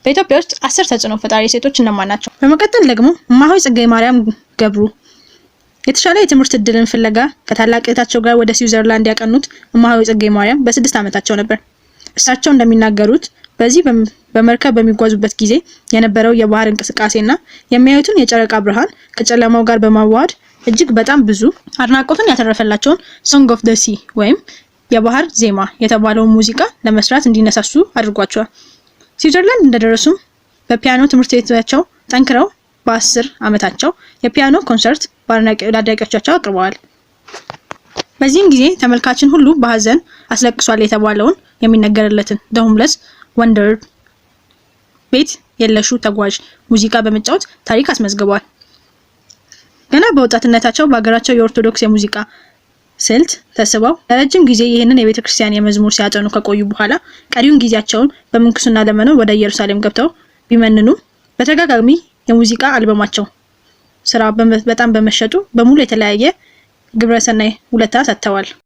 በኢትዮጵያ ውስጥ 10 ተጽዕኖ ፈጣሪ ሴቶች እነማን ናቸው? በመቀጠል ደግሞ እማሆይ ጽጌ ማርያም ገብሩ የተሻለ የትምህርት እድልን ፍለጋ ከታላቅ እህታቸው ጋር ወደ ስዊዘርላንድ ያቀኑት እማሆይ ጽጌ ማርያም በ6 ዓመታቸው ነበር። እሳቸው እንደሚናገሩት በዚህ በመርከብ በሚጓዙበት ጊዜ የነበረው የባህር እንቅስቃሴና የሚያዩትን የጨረቃ ብርሃን ከጨለማው ጋር በማዋሃድ እጅግ በጣም ብዙ አድናቆትን ያተረፈላቸውን ሶንግ ኦፍ ዘ ሲ ወይም የባህር ዜማ የተባለውን ሙዚቃ ለመስራት እንዲነሳሱ አድርጓቸዋል። ስዊዘርላንድ እንደደረሱም በፒያኖ ትምህርት ቤታቸው ጠንክረው በ10 ዓመታቸው የፒያኖ ኮንሰርት ለአድናቂዎቻቸው አቅርበዋል። በዚህም ጊዜ ተመልካችን ሁሉ በሐዘን አስለቅሷል የተባለውን የሚነገርለትን ዘ ሆምለስ ወንደር ቤት የለሹ ተጓዥ ሙዚቃ በመጫወት ታሪክ አስመዝግበዋል። ገና በወጣትነታቸው በአገራቸው የኦርቶዶክስ የሙዚቃ ስልት ተስበው ለረጅም ጊዜ ይህንን የቤተክርስቲያን የመዝሙር ሲያጠኑ ከቆዩ በኋላ ቀሪውን ጊዜያቸውን በምንኩስና ለመኖር ወደ ኢየሩሳሌም ገብተው ቢመንኑም በተደጋጋሚ የሙዚቃ አልበማቸው ስራ በጣም በመሸጡ በሙሉ የተለያየ ግብረሰናይ ውለታ ሰጥተዋል።